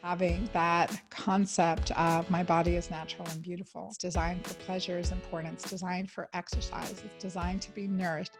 having that concept of my body is natural and beautiful. It's designed for pleasure is important. It's designed for exercise. It's designed to be nourished.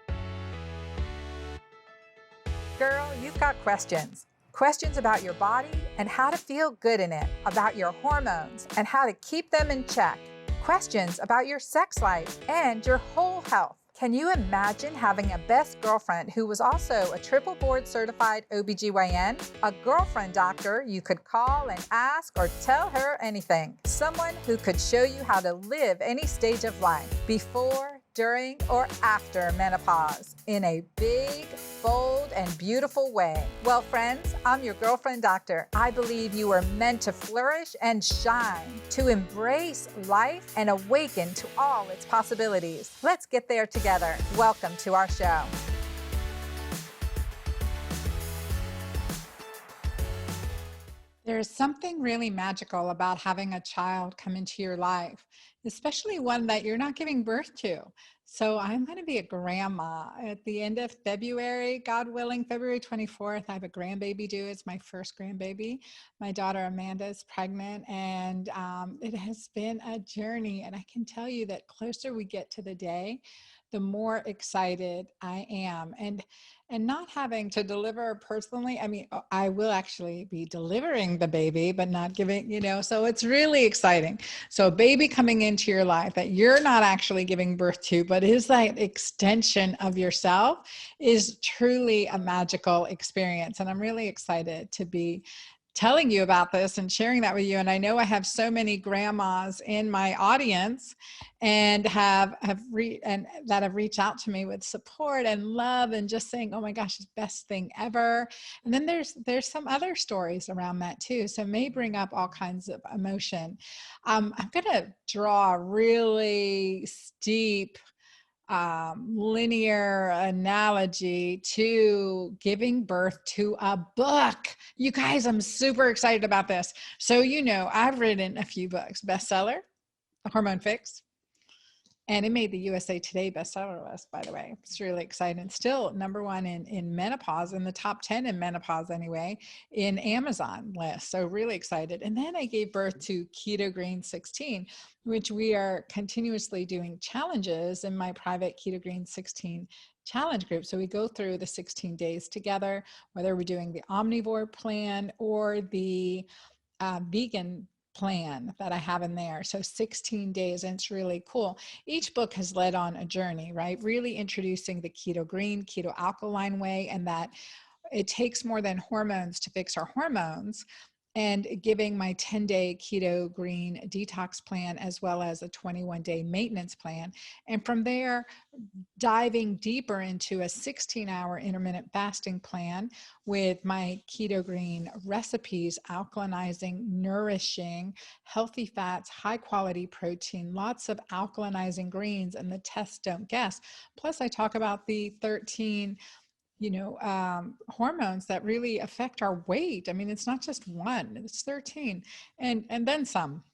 Girl, you've got questions. Questions about your body and how to feel good in it, about your hormones and how to keep them in check. Questions about your sex life and your whole health. Can you imagine having a best girlfriend who was also a triple board certified OBGYN? A girlfriend doctor you could call and ask or tell her anything. Someone who could show you how to live any stage of life, before, during, or after menopause, in a big, bold, and beautiful way. Well, friends, I'm your girlfriend doctor. I believe you are meant to flourish and shine, to embrace life and awaken to all its possibilities. Let's get there together. Welcome to our show. There's something really magical about having a child come into your life, especially one that you're not giving birth to. So I'm going to be a grandma at the end of February, God willing, February 24th. I have a grandbaby due. It's my first grandbaby. My daughter Amanda is pregnant, and it has been a journey. And I can tell you that closer we get to the day, the more excited I am. And not having to deliver personally. I mean, I will actually be delivering the baby, but not giving, so it's really exciting. So a baby coming into your life that you're not actually giving birth to, but is that extension of yourself, is truly a magical experience. And I'm really excited to be telling you about this and sharing that with you. And I know I have so many grandmas in my audience and that have reached out to me with support and love and just saying, oh my gosh, it's the best thing ever. And then there's some other stories around that too. So it may bring up all kinds of emotion. I'm going to draw a really steep linear analogy to giving birth to a book. You guys, I'm super excited about this. So, I've written a few books, bestseller, The Hormone Fix, and it made the USA Today bestseller list, by the way. It's really exciting. Still number one in menopause, in the top 10 in menopause anyway, in Amazon list. So really excited. And then I gave birth to Keto Green 16, which we are continuously doing challenges in my private Keto Green 16 challenge group. So we go through the 16 days together, whether we're doing the omnivore plan or the vegan plan that I have in there. So 16 days, and it's really cool. Each book has led on a journey, right? Really introducing the Keto Green, Keto Alkaline way, and that it takes more than hormones to fix our hormones, and giving my 10-day Keto Green detox plan, as well as a 21-day maintenance plan. And from there, diving deeper into a 16-hour intermittent fasting plan with my Keto Green recipes, alkalinizing, nourishing, healthy fats, high quality protein, lots of alkalinizing greens, and the tests don't guess. Plus, I talk about the 13 hormones that really affect our weight. I mean, it's not just one, it's 13 and then some.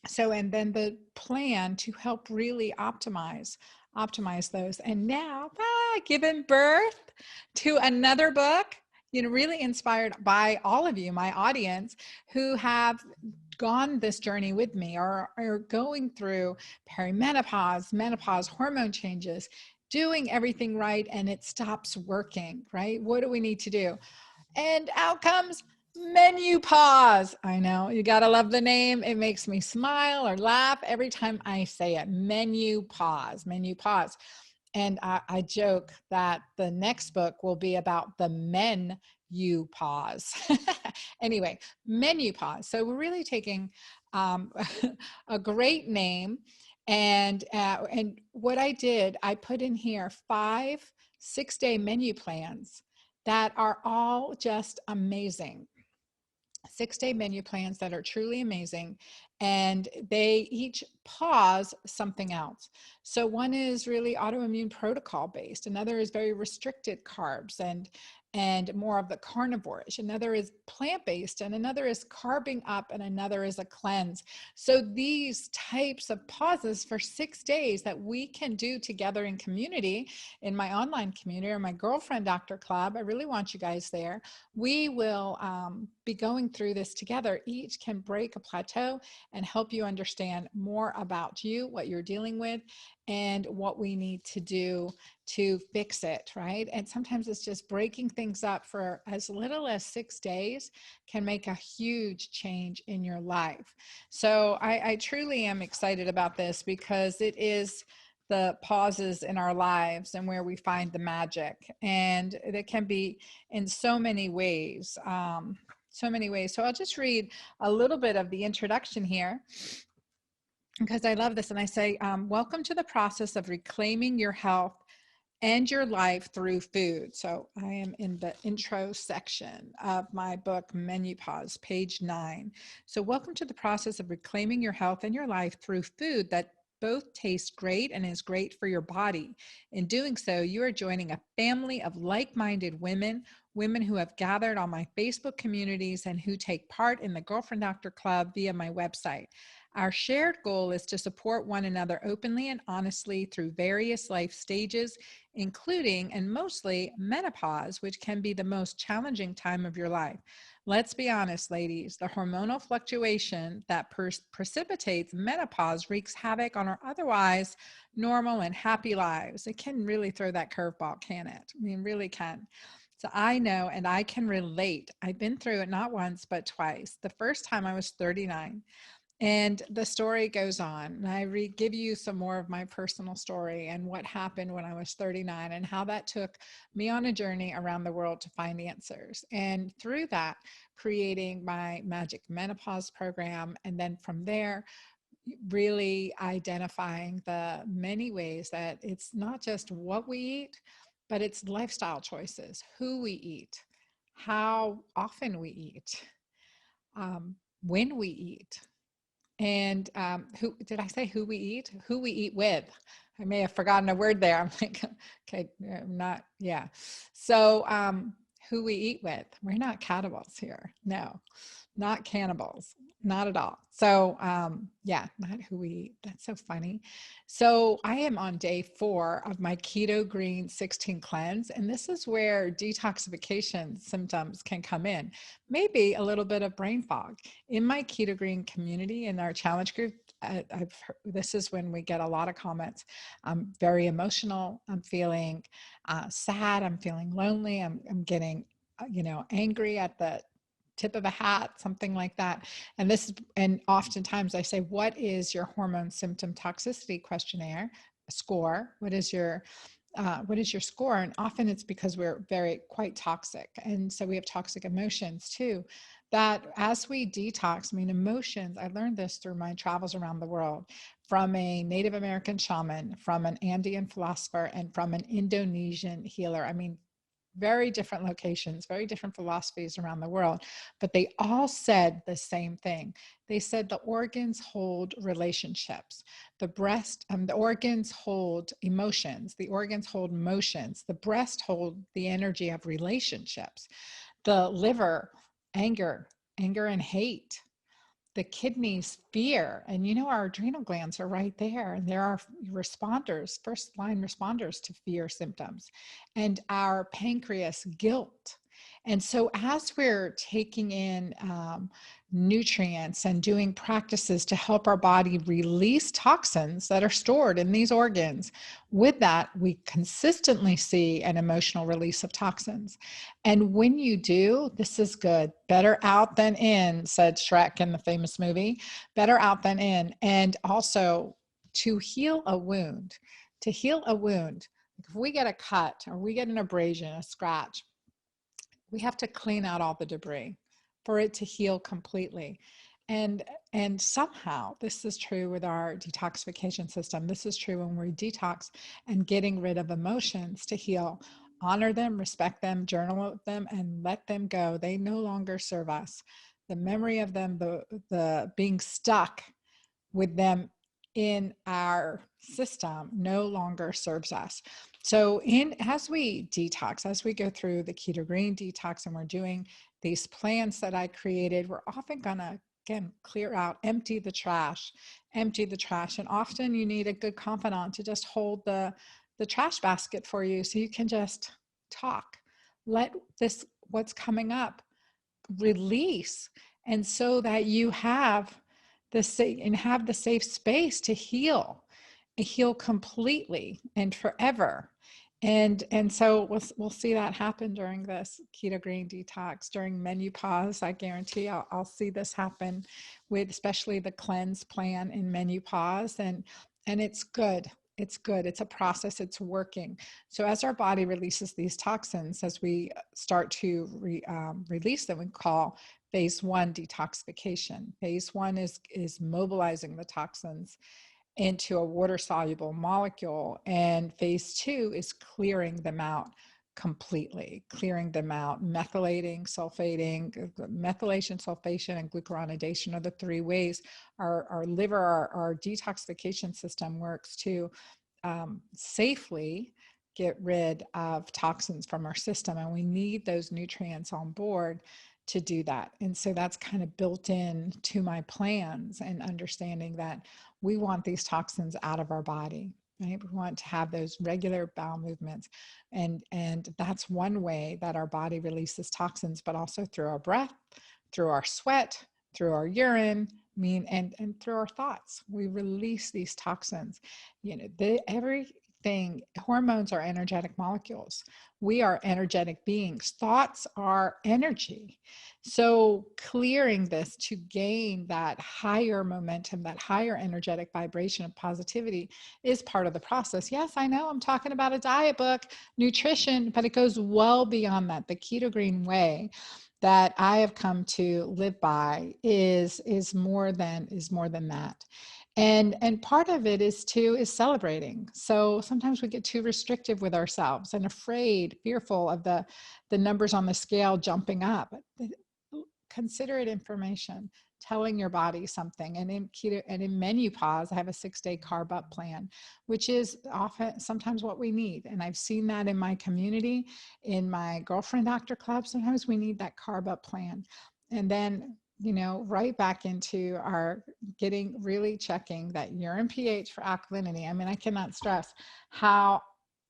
So, and then the plan to help really optimize those. And now, giving birth to another book, really inspired by all of you, my audience, who have gone this journey with me, or are going through perimenopause, menopause, hormone changes, doing everything right, and it stops working, right? What do we need to do? And out comes MenuPause. I know, you got to love the name. It makes me smile or laugh every time I say it. MenuPause. And I joke that the next book will be about the men you pause. Anyway, MenuPause. So we're really taking a great name. And what I did, I put in here 5 6-day menu plans that are all just amazing. 6-day menu plans that are truly amazing, and they each pause something else. So one is really autoimmune protocol based, another is very restricted carbs and more of the carnivores, another is plant-based, and another is carbing up, and another is a cleanse. So these types of pauses for 6 days that we can do together in community, in my online community or my Girlfriend Doctor Club, I really want you guys there. We will be going through this together. Each can break a plateau and help you understand more about you, what you're dealing with, and what we need to do to fix it, right? And sometimes it's just breaking things up for as little as 6 days can make a huge change in your life. So I truly am excited about this because it is the pauses in our lives and where we find the magic. And it can be in so many ways. So many ways. So I'll just read a little bit of the introduction here because I love this. And I say, welcome to the process of reclaiming your health and your life through food. So I am in the intro section of my book, MenuPause, page 9. So welcome to the process of reclaiming your health and your life through food that both tastes great and is great for your body. In doing so, you are joining a family of like-minded women who have gathered on my Facebook communities and who take part in the Girlfriend Doctor Club via my website. Our shared goal is to support one another openly and honestly through various life stages, including and mostly menopause, which can be the most challenging time of your life. Let's be honest, ladies, the hormonal fluctuation that precipitates menopause wreaks havoc on our otherwise normal and happy lives. It can really throw that curveball, can it? I mean, really can. So I know, and I can relate. I've been through it not once, but twice. The first time I was 39. And the story goes on. And I give you some more of my personal story and what happened when I was 39 and how that took me on a journey around the world to find answers. And through that, creating my Magic Menopause program. And then from there, really identifying the many ways that it's not just what we eat, but it's lifestyle choices, who we eat, how often we eat, when we eat. And who did I say who we eat? Who we eat with. I may have forgotten a word there. I'm like, okay, not, yeah. So who we eat with. We're not cannibals here. No, not cannibals. Not at all. So yeah, not who we eat. That's so funny. So I am on day 4 of my Keto Green 16 cleanse. And this is where detoxification symptoms can come in. Maybe a little bit of brain fog. In my Keto Green community, in our challenge group, this is when we get a lot of comments. I'm very emotional. I'm feeling sad. I'm feeling lonely. I'm getting, angry at the tip of a hat, something like that. And oftentimes I say, what is your hormone symptom toxicity questionnaire score? What is your score? And often it's because we're quite toxic. And so we have toxic emotions too, that as we detox, emotions, I learned this through my travels around the world from a Native American shaman, from an Andean philosopher, and from an Indonesian healer. Very different locations, very different philosophies around the world, but they all said the same thing. They said the organs hold relationships. The organs hold emotions. The organs hold motions. The breast hold the energy of relationships. The liver, anger and hate. The kidneys, fear. And our adrenal glands are right there. And there are responders, first line responders to fear symptoms. And our pancreas, guilt. And so as we're taking in nutrients and doing practices to help our body release toxins that are stored in these organs, with that, we consistently see an emotional release of toxins. And when you do, this is good. Better out than in, said Shrek in the famous movie. Better out than in. And also to heal a wound, if we get a cut or we get an abrasion, a scratch, we have to clean out all the debris for it to heal completely. And somehow this is true with our detoxification system. This is true when we detox and getting rid of emotions to heal. Honor them, respect them, journal them, and let them go. They no longer serve us. The memory of them, the being stuck with them in our system no longer serves us. So as we detox, as we go through the Keto Green detox and we're doing these plans that I created, we're often gonna, again, clear out, empty the trash. And often you need a good confidant to just hold the trash basket for you so you can just talk. Let what's coming up release, and so that you have the safe space to heal completely and forever. And so we'll see that happen during this Keto Green detox, during MenuPause. I guarantee I'll see this happen with especially the cleanse plan in MenuPause, and it's good. It's good. It's a process. It's working. So as our body releases these toxins, as we start to release them, we call phase one detoxification. Phase one is mobilizing the toxins into a water-soluble molecule, and phase two is clearing them out completely, clearing them out, methylating, sulfating. Methylation, sulfation, and glucuronidation are the three ways our liver, our detoxification system works to safely get rid of toxins from our system, and we need those nutrients on board to do that. And so that's kind of built in to my plans, and understanding that we want these toxins out of our body, right? We want to have those regular bowel movements, and that's one way that our body releases toxins, but also through our breath, through our sweat, through our urine, and through our thoughts. We release these toxins. Everything, hormones are energetic molecules. We are energetic beings. Thoughts are energy. So clearing this to gain that higher momentum, that higher energetic vibration of positivity is part of the process. Yes, I know I'm talking about a diet book, nutrition, but it goes well beyond that. The Keto Green way that I have come to live by is more than that. And part of it is celebrating. So sometimes we get too restrictive with ourselves and afraid, fearful of the numbers on the scale jumping up. Consider it information, telling your body something. And in keto and in MenuPause, I have a 6-day carb up plan, which is sometimes what we need. And I've seen that in my community, in my girlfriend doctor club. Sometimes we need that carb up plan. And then, right back into our really checking that urine pH for alkalinity. I mean, I cannot stress how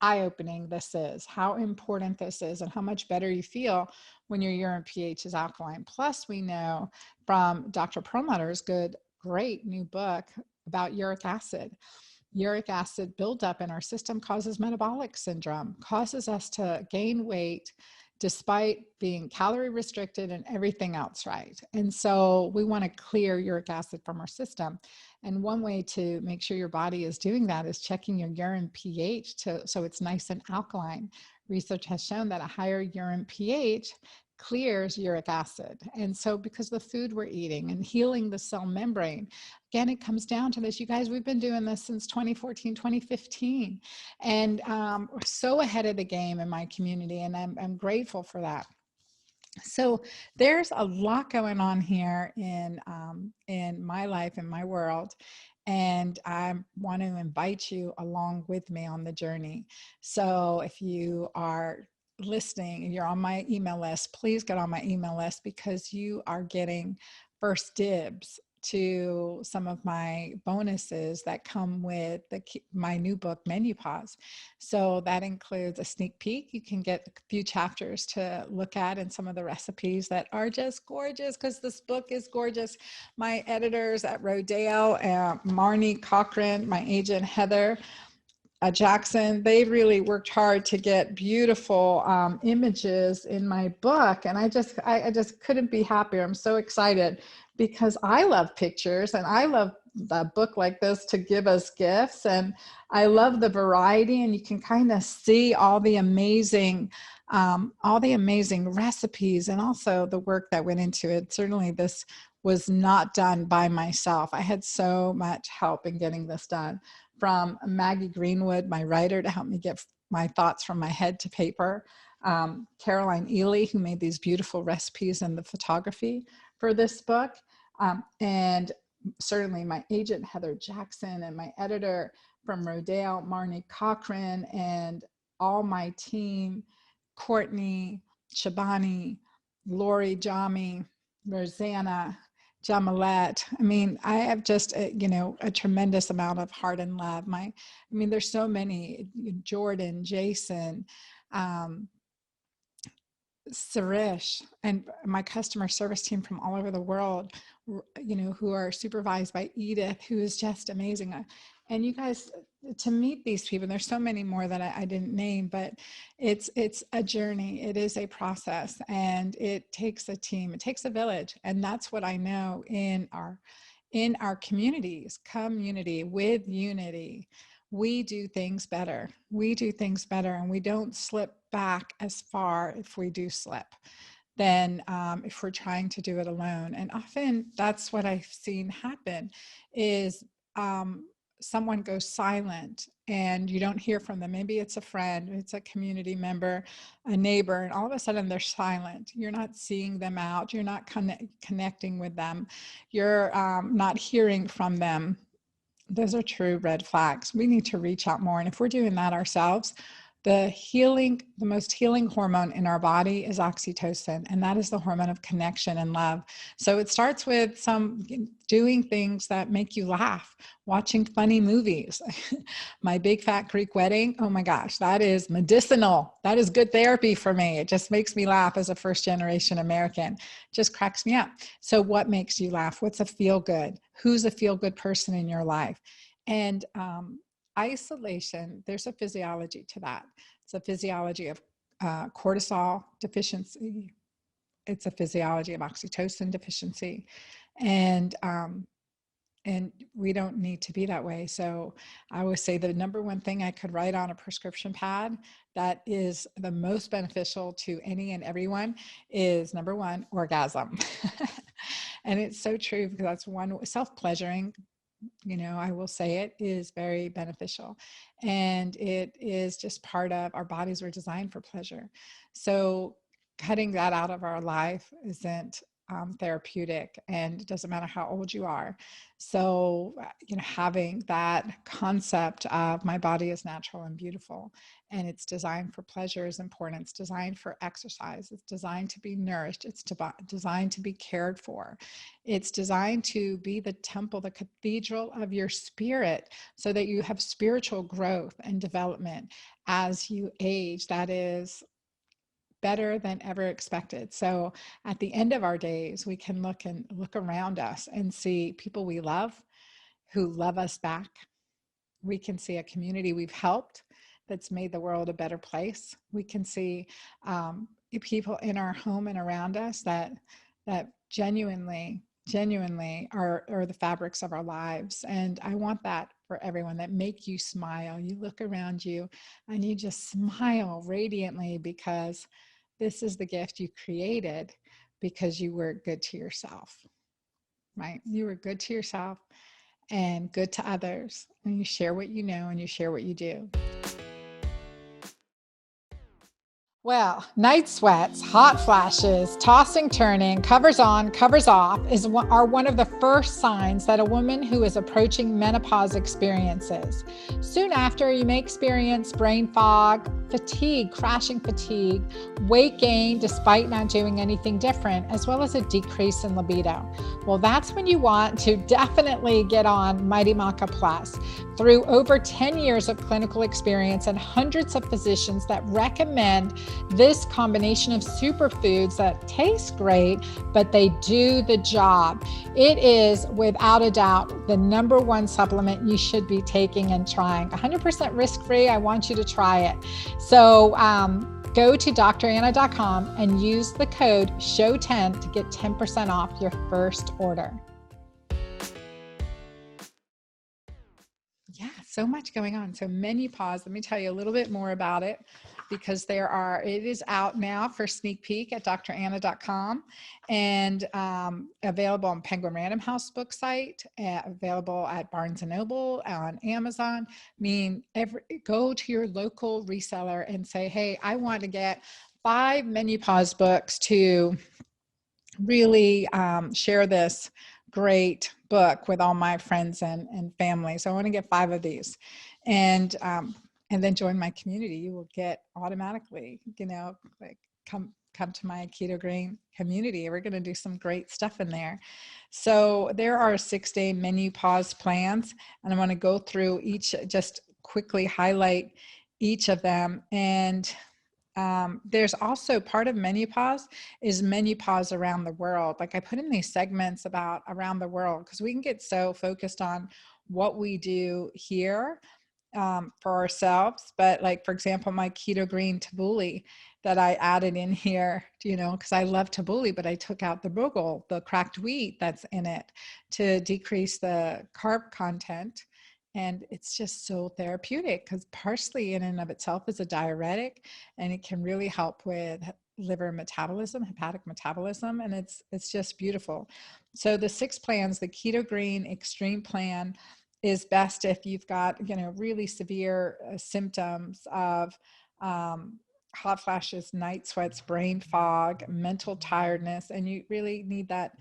eye-opening this is, how important this is, and how much better you feel when your urine pH is alkaline. Plus, we know from Dr. Perlmutter's great new book about uric acid. Uric acid buildup in our system causes metabolic syndrome, causes us to gain weight despite being calorie restricted and everything else right. And so we want to clear uric acid from our system. And one way to make sure your body is doing that is checking your urine pH so it's nice and alkaline. Research has shown that a higher urine pH clears uric acid. And so because the food we're eating and healing the cell membrane, again, it comes down to this. You guys, we've been doing this since 2014, 2015, and we're so ahead of the game in my community, and I'm grateful for that. So there's a lot going on here in my life, in my world, and I want to invite you along with me on the journey. So if you are listening, if you're on my email list, please get on my email list, because you are getting first dibs to some of my bonuses that come with my new book, MenuPause. So that includes a sneak peek. You can get a few chapters to look at, and some of the recipes that are just gorgeous, because this book is gorgeous. My editors at Rodale, Marnie Cochran, my agent Heather Jackson, they really worked hard to get beautiful images in my book, and I just couldn't be happier. I'm so excited, because I love pictures, and I love a book like this to give us gifts, and I love the variety, and you can kind of see all the amazing recipes, and also the work that went into it. Certainly this was not done by myself. I had so much help in getting this done, from Maggie Greenwood, my writer, to help me get my thoughts from my head to paper. Caroline Ely, who made these beautiful recipes and the photography for this book. And certainly my agent, Heather Jackson, and my editor from Rodale, Marnie Cochran, and all my team, Courtney, Shabani, Lori Jami, Rosanna, Jamalette. I mean, I have just a tremendous amount of heart and love. There's so many. Jordan, Jason, Sarish and my customer service team from all over the world, who are supervised by Edith, who is just amazing. And you guys, to meet these people, there's so many more that I didn't name, but it's a journey. It is a process, and it takes a team. It takes a village, and that's what I know in our community with unity. We do things better. We do things better, and we don't slip back as far if we do slip than if we're trying to do it alone. And often that's what I've seen happen is someone goes silent and you don't hear from them. Maybe it's a friend, it's a community member, a neighbor, and all of a sudden they're silent. You're not seeing them out. You're not connecting with them. You're not hearing from them. Those are true red flags. We need to reach out more. And if we're doing that ourselves, the most healing hormone in our body is oxytocin, and that is the hormone of connection and love. So it starts with doing things that make you laugh, watching funny movies. My Big Fat Greek Wedding, oh my gosh, that is medicinal. That is good therapy for me. It just makes me laugh as a first-generation American. It just cracks me up. So what makes you laugh? What's a feel-good? Who's a feel-good person in your life? And isolation, there's a physiology to that. It's a physiology of cortisol deficiency. It's a physiology of oxytocin deficiency. And we don't need to be that way. So I always say the number one thing I could write on a prescription pad that is the most beneficial to any and everyone is, number one, orgasm. And it's so true, because that's one. Self-pleasuring, I will say, it is very beneficial, and it is just part of our bodies. Were designed for pleasure. So cutting that out of our life isn't therapeutic, and it doesn't matter how old you are. So, having that concept of my body is natural and beautiful, and it's designed for pleasure is important. It's designed for exercise. It's designed to be nourished. It's designed to be cared for. It's designed to be the temple, the cathedral of your spirit, so that you have spiritual growth and development as you age. That is better than ever expected. So at the end of our days, we can look around us and see people we love who love us back. We can see a community we've helped that's made the world a better place. We can see people in our home and around us that genuinely are the fabrics of our lives. And I want that for everyone, that make you smile. You look around you and you just smile radiantly, because this is the gift you created because you were good to yourself, right? You were good to yourself and good to others, and you share what you know and you share what you do. Well, night sweats, hot flashes, tossing, turning, covers on, covers off are one of the first signs that a woman who is approaching menopause experiences. Soon after, you may experience brain fog, fatigue, crashing fatigue, weight gain despite not doing anything different, as well as a decrease in libido. Well, that's when you want to definitely get on Mighty Maca Plus. Through over 10 years of clinical experience and hundreds of physicians that recommend this combination of superfoods that taste great, but they do the job. It is, without a doubt, the number one supplement you should be taking and trying. 100% risk-free. I want you to try it. So go to dranna.com and use the code SHOW10 to get 10% off your first order. Yeah, so much going on. So MenuPause, let me tell you a little bit more about it, because it is out now for sneak peek at dranna.com, and available on Penguin Random House book site, available at Barnes & Noble, on Amazon. Go to your local reseller and say, hey, I want to get 5 MenuPause books to really share this great book with all my friends and family. So I want to get 5 of these, and then join my community. You will get automatically, come to my Keto Green community. We're going to do some great stuff in there. So there are 6-day MenuPause plans, and I want to go through each, just quickly highlight each of them. And There's also part of MenuPause is MenuPause around the world. Like I put in these segments about around the world because we can get so focused on what we do here for ourselves. But like, for example, my Keto Green tabbouleh that I added in here, you know, because I love tabbouleh, but I took out the bogle, the cracked wheat that's in it to decrease the carb content. And it's just so therapeutic because parsley in and of itself is a diuretic and it can really help with liver metabolism, hepatic metabolism, and it's just beautiful. So the 6 plans, the Keto Green Extreme Plan is best if you've got, you know, really severe symptoms of hot flashes, night sweats, brain fog, mental tiredness, and you really need that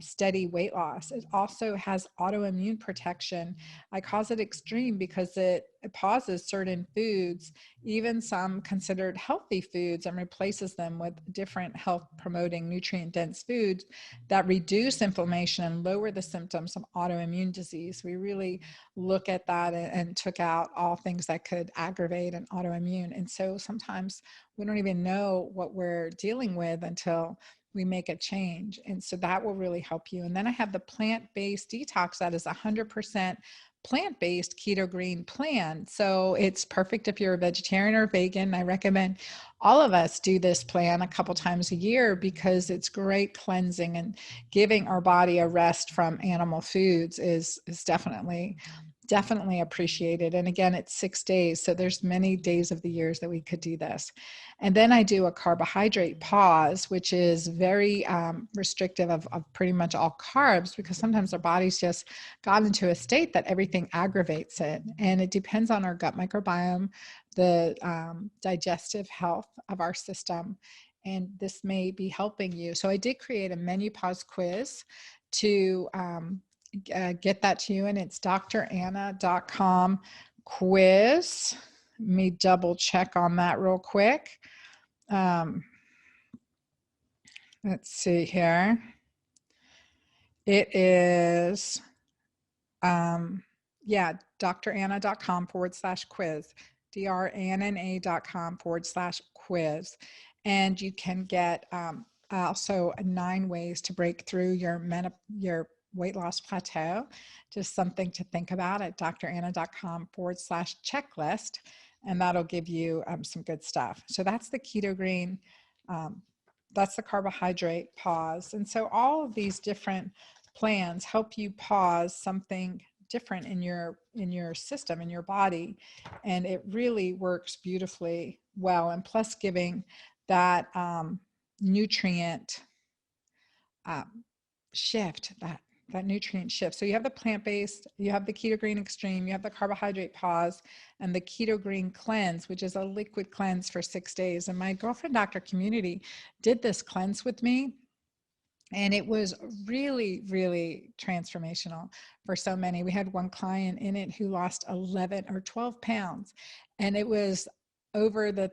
steady weight loss. It also has autoimmune protection. I call it extreme because it pauses certain foods, even some considered healthy foods, and replaces them with different health promoting nutrient dense foods that reduce inflammation and lower the symptoms of autoimmune disease. We really look at that and took out all things that could aggravate an autoimmune. And so sometimes we don't even know what we're dealing with until we make a change. And so that will really help you. And then I have the plant-based detox that is 100% plant-based Keto Green plan. So it's perfect if you're a vegetarian or vegan. I recommend all of us do this plan a couple times a year because it's great cleansing, and giving our body a rest from animal foods is definitely appreciated. And again, it's 6 days. So there's many days of the years that we could do this. And then I do a carbohydrate pause, which is very restrictive of pretty much all carbs, because sometimes our body's just got into a state that everything aggravates it. And it depends on our gut microbiome, the digestive health of our system. And this may be helping you. So I did create a MenuPause quiz to get that to you, and it's dranna.com quiz. Let me double check on that real quick. Let's see here. It is, dranna.com/quiz, dranna.com/quiz. And you can get also 9 ways to break through your weight loss plateau. Just something to think about at dranna.com/checklist. And that'll give you some good stuff. So that's the Keto Green. That's the carbohydrate pause. And so all of these different plans help you pause something different in your system, in your body. And it really works beautifully well. And plus giving that nutrient shift, that nutrient shift. So you have the plant-based, you have the Keto Green Extreme, you have the carbohydrate pause, and the Keto Green Cleanse, which is a liquid cleanse for 6 days. And my girlfriend doctor community did this cleanse with me. And it was really, really transformational for so many. We had one client in it who lost 11 or 12 pounds. And it was over the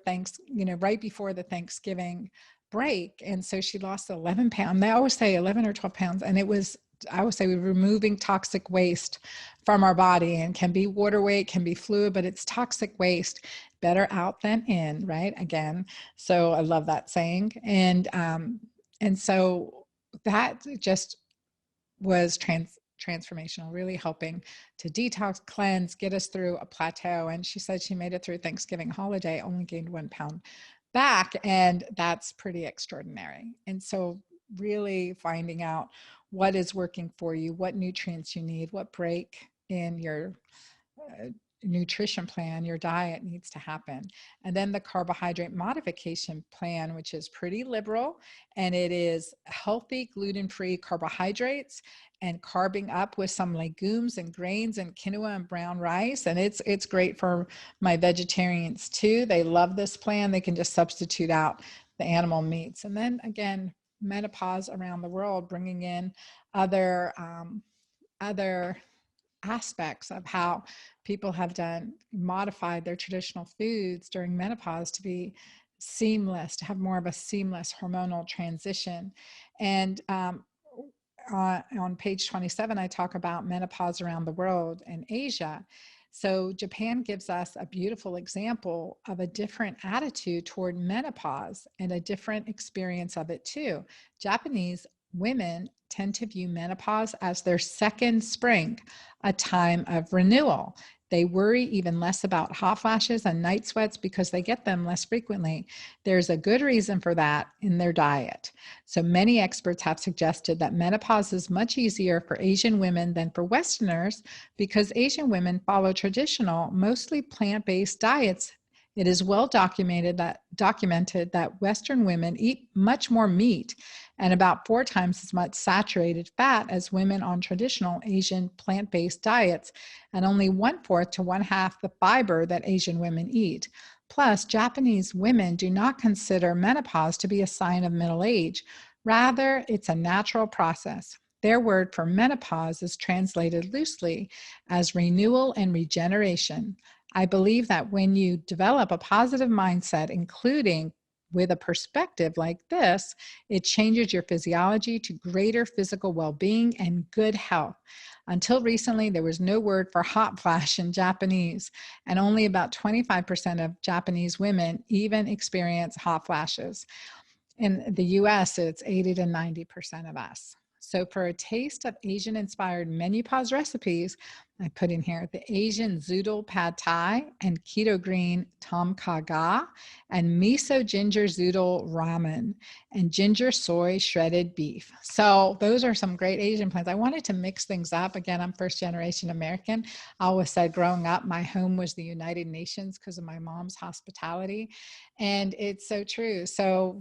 right before the Thanksgiving break. And so she lost 11 pounds. They always say 11 or 12 pounds. And it was, I would say, we're removing toxic waste from our body, and can be water weight, can be fluid, but it's toxic waste. Better out than in, right? Again. So I love that saying. And so that just was transformational, really helping to detox, cleanse, get us through a plateau. And she said she made it through Thanksgiving holiday, only gained 1 pound back. And that's pretty extraordinary. And so really finding out what is working for you, what nutrients you need, what break in your nutrition plan, your diet needs to happen. And then the carbohydrate modification plan, which is pretty liberal, and it is healthy gluten-free carbohydrates and carbing up with some legumes and grains and quinoa and brown rice. And it's great for my vegetarians too. They love this plan. They can just substitute out the animal meats. And then again, menopause around the world, bringing in other aspects of how people have modified their traditional foods during menopause to be seamless, to have more of a seamless hormonal transition. And on page 27, I talk about menopause around the world in Asia. So Japan gives us a beautiful example of a different attitude toward menopause and a different experience of it too. Japanese women tend to view menopause as their second spring, a time of renewal. They worry even less about hot flashes and night sweats because they get them less frequently. There's a good reason for that in their diet. So many experts have suggested that menopause is much easier for Asian women than for Westerners because Asian women follow traditional, mostly plant-based diets. It is well documented that Western women eat much more meat and about 4 times as much saturated fat as women on traditional Asian plant-based diets, and only 1/4 to 1/2 the fiber that Asian women eat. Plus, Japanese women do not consider menopause to be a sign of middle age. Rather, it's a natural process. Their word for menopause is translated loosely as renewal and regeneration. I believe that when you develop a positive mindset, including with a perspective like this, it changes your physiology to greater physical well-being and good health. Until recently, there was no word for hot flash in Japanese, and only about 25% of Japanese women even experience hot flashes. In the US, it's 80 to 90% of us. So for a taste of Asian-inspired MenuPause recipes, I put in here the Asian zoodle pad thai and keto green tom kha ga and miso ginger zoodle ramen and ginger soy shredded beef. So those are some great Asian plans. I wanted to mix things up. Again, I'm first generation American. I always said growing up, my home was the United Nations because of my mom's hospitality. And it's so true. So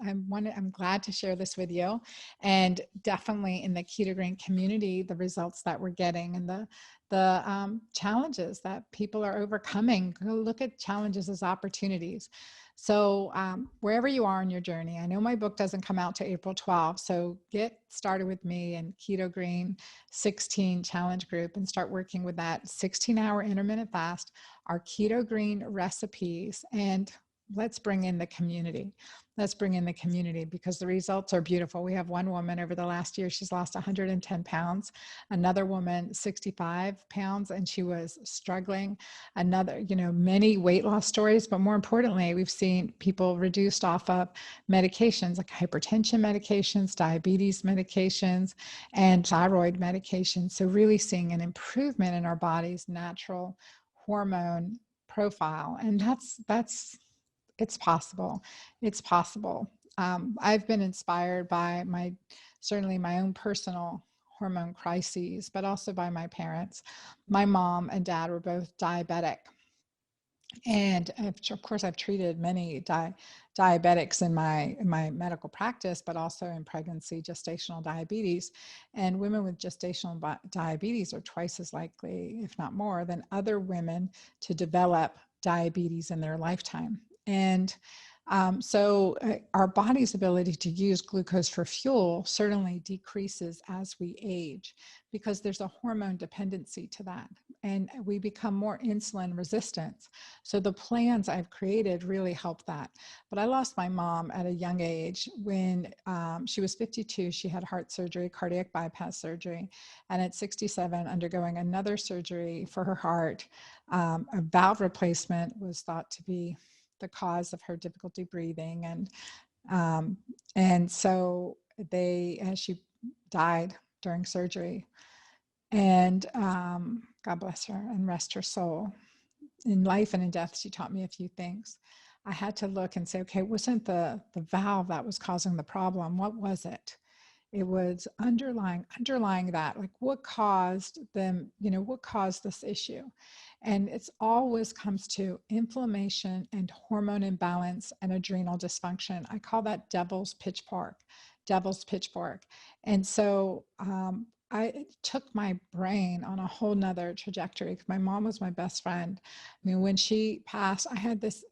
I'm glad to share this with you, and definitely in the Keto Green community, the results that we're getting and the challenges that people are overcoming. Go look at challenges as opportunities. So wherever you are in your journey, I know my book doesn't come out to April 12th, so get started with me and Keto Green 16 challenge group and start working with that 16-hour intermittent fast, our Keto Green recipes, and let's bring in the community. Let's bring in the community because the results are beautiful. We have one woman over the last year, she's lost 110 pounds. Another woman, 65 pounds, and she was struggling. Another, many weight loss stories, but more importantly, we've seen people reduced off of medications like hypertension medications, diabetes medications, and thyroid medications. So really seeing an improvement in our body's natural hormone profile. And that's it's possible. It's possible. I've been inspired by certainly my own personal hormone crises, but also by my parents. My mom and dad were both diabetic. And of course, I've treated many diabetics in my medical practice, but also in pregnancy, gestational diabetes. And women with gestational diabetes are twice as likely, if not more, than other women to develop diabetes in their lifetime. And so our body's ability to use glucose for fuel certainly decreases as we age because there's a hormone dependency to that. And we become more insulin resistant. So the plans I've created really help that. But I lost my mom at a young age. When she was 52, she had heart surgery, cardiac bypass surgery. And at 67, undergoing another surgery for her heart. A valve replacement was thought to be the cause of her difficulty breathing. And so she died during surgery. And God bless her and rest her soul. In life and in death, she taught me a few things. I had to look and say, okay, it wasn't the valve that was causing the problem. What was it? It was underlying that, like what caused them, what caused this issue? And it's always comes to inflammation and hormone imbalance and adrenal dysfunction. I call that devil's pitchfork. And so I took my brain on a whole nother trajectory. My mom was my best friend. I mean, when she passed, I had this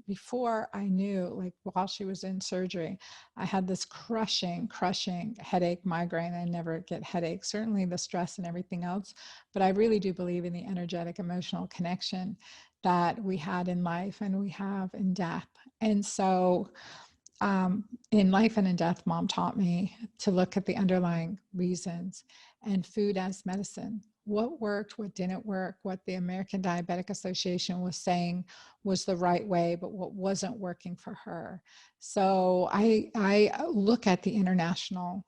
before I knew, like while she was in surgery, I had this crushing headache, migraine. I never get headaches, certainly the stress and everything else. But I really do believe in the energetic, emotional connection that we had in life and we have in death. And so in life and in death, Mom taught me to look at the underlying reasons and food as medicine. what worked, what didn't work, what the American Diabetic Association was saying was the right way, but what wasn't working for her. So I look at the international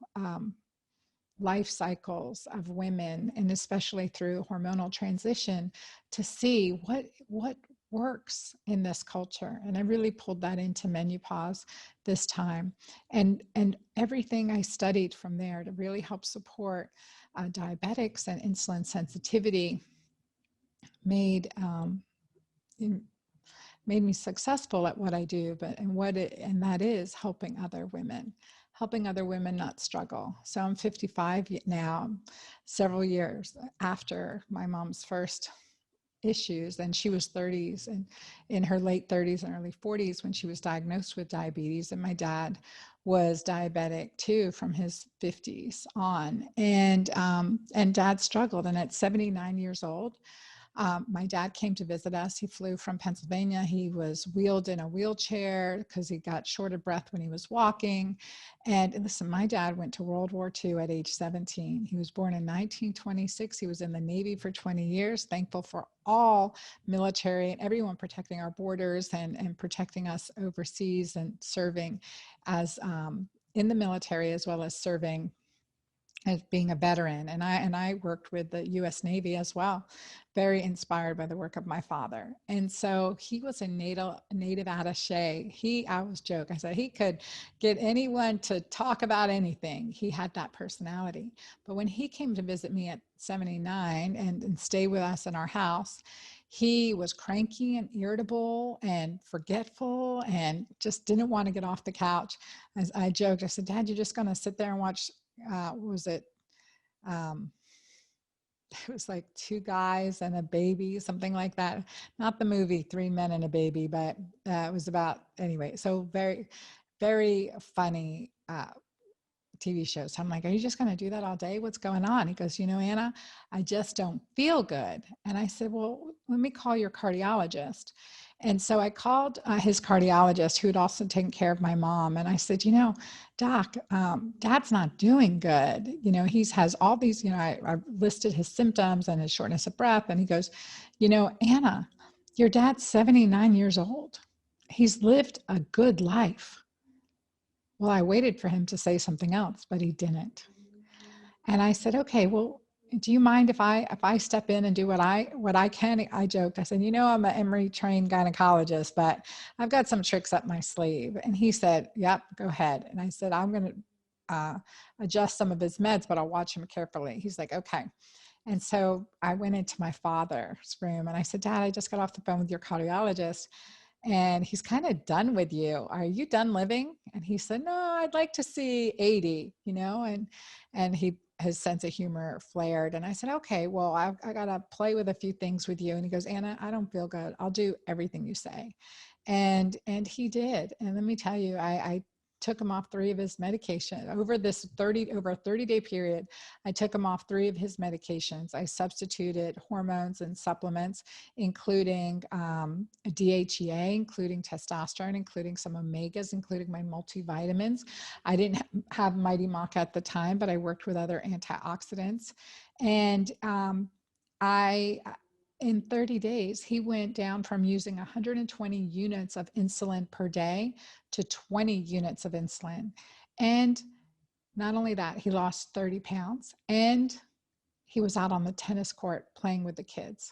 life cycles of women, and especially through hormonal transition, to see what works in this culture. And I really pulled that into MenuPause this time, and everything I studied from there to really help support diabetics and insulin sensitivity made made me successful at what I do, and that is helping other women not struggle. So I'm 55 now, several years after my mom's first issues, and she was 30s and in her late 30s and early 40s when she was diagnosed with diabetes, and my dad was diabetic too from his 50s on, and dad struggled, and at 79 years old, my dad came to visit us. He flew from Pennsylvania. He was wheeled in a wheelchair because he got short of breath when he was walking. And listen, my dad went to World War II at age 17. He was born in 1926. He was in the Navy for 20 years. Thankful for all military and everyone protecting our borders and protecting us overseas and serving as in the military, as well as serving as being a veteran. And I worked with the US Navy as well, very inspired by the work of my father. And so he was a native attaché. I always joke, I said he could get anyone to talk about anything. He had that personality. But when he came to visit me at 79 and stay with us in our house, he was cranky and irritable and forgetful and just didn't want to get off the couch. As I joked, I said, Dad, you're just going to sit there and watch, what was it? It was like Two Guys and a Baby, something like that. Not the movie Three Men and a Baby, but it was about, anyway, so very, very funny TV shows. So I'm like, are you just going to do that all day? What's going on? He goes, Anna, I just don't feel good. And I said, well, let me call your cardiologist. And so I called his cardiologist, who had also taken care of my mom. And I said, Doc, Dad's not doing good. He has all these, I listed his symptoms and his shortness of breath. And he goes, Anna, your dad's 79 years old. He's lived a good life. Well, I waited for him to say something else, but he didn't. And I said, okay, well, do you mind if I step in and do what I can? I joked. I said, I'm an Emory trained gynecologist, but I've got some tricks up my sleeve. And he said, yep, go ahead. And I said, I'm going to adjust some of his meds, but I'll watch him carefully. He's like, okay. And so I went into my father's room and I said, Dad, I just got off the phone with your cardiologist, and he's kind of done with you. Are you done living? And he said, no, I'd like to see 80, and his sense of humor flared. And I said, okay, well, I got to play with a few things with you. And he goes, Anna, I don't feel good. I'll do everything you say. And he did. And let me tell you, I took him off 3 of his medication over a 30-day period. I took him off 3 of his medications. I substituted hormones and supplements, including DHEA, including testosterone, including some omegas, including my multivitamins. I didn't have Mighty Maca at the time, but I worked with other antioxidants. And in 30 days, he went down from using 120 units of insulin per day to 20 units of insulin. And not only that, he lost 30 pounds, and he was out on the tennis court playing with the kids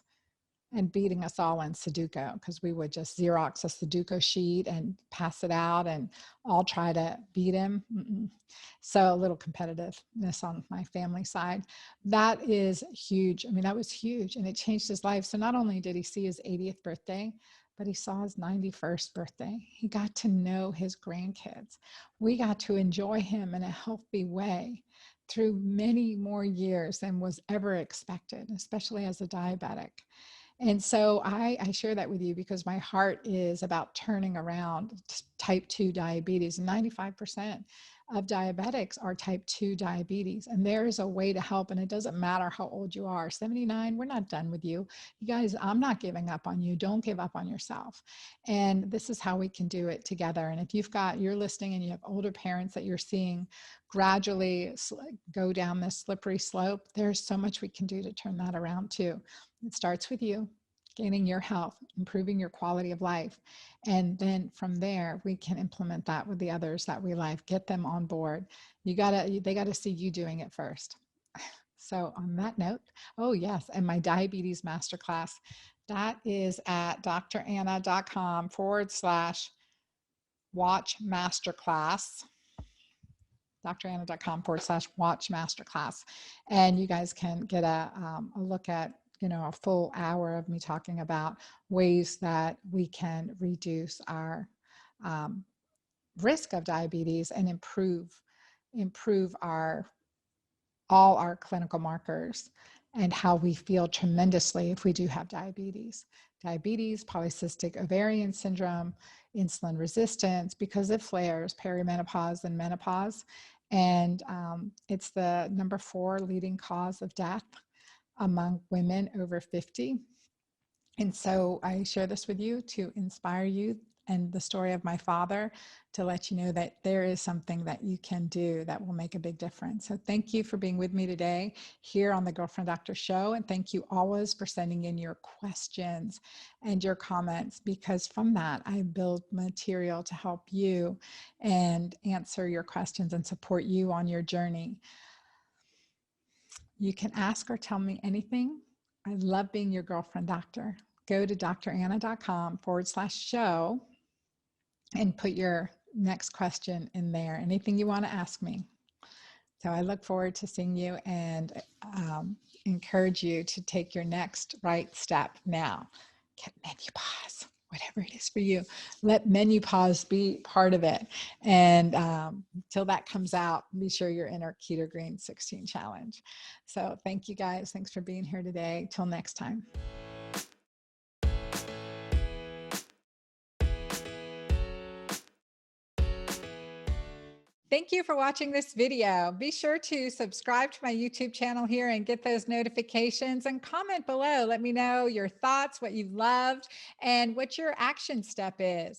and beating us all in Sudoku, because we would just Xerox a Sudoku sheet and pass it out and all try to beat him. So a little competitiveness on my family side. That is huge. I mean, that was huge, and it changed his life. So not only did he see his 80th birthday, but he saw his 91st birthday. He got to know his grandkids. We got to enjoy him in a healthy way through many more years than was ever expected, especially as a diabetic. And so I share that with you because my heart is about turning around type 2 diabetes. 95% of diabetics are type 2 diabetes. And there is a way to help. And it doesn't matter how old you are. 79, we're not done with you. You guys, I'm not giving up on you. Don't give up on yourself. And this is how we can do it together. And if you're listening and you have older parents that you're seeing gradually go down this slippery slope, there's so much we can do to turn that around too. It starts with you, gaining your health, improving your quality of life. And then from there, we can implement that with the others that we like, get them on board. They gotta see you doing it first. So on that note, oh yes, and my diabetes masterclass, that is at dranna.com/watch masterclass, dranna.com/watch masterclass. And you guys can get a look at, a full hour of me talking about ways that we can reduce our risk of diabetes and improve all our clinical markers and how we feel tremendously if we do have diabetes. Diabetes, polycystic ovarian syndrome, insulin resistance, because it flares, perimenopause and menopause. And it's the number 4 leading cause of death among women over 50. And so I share this with you to inspire you, and the story of my father to let you know that there is something that you can do that will make a big difference. So thank you for being with me today here on the Girlfriend Doctor Show. And thank you always for sending in your questions and your comments, because from that, I build material to help you and answer your questions and support you on your journey. You can ask or tell me anything. I love being your girlfriend doctor. Go to dranna.com/show and put your next question in there, anything you want to ask me. So I look forward to seeing you and encourage you to take your next right step now. Get MenuPause, whatever it is for you. Let MenuPause be part of it. And till that comes out, be sure you're in our Keto Green 16 challenge. So thank you guys. Thanks for being here today. Till next time. Thank you for watching this video. Be sure to subscribe to my YouTube channel here and get those notifications, and comment below. Let me know your thoughts, what you loved, and what your action step is.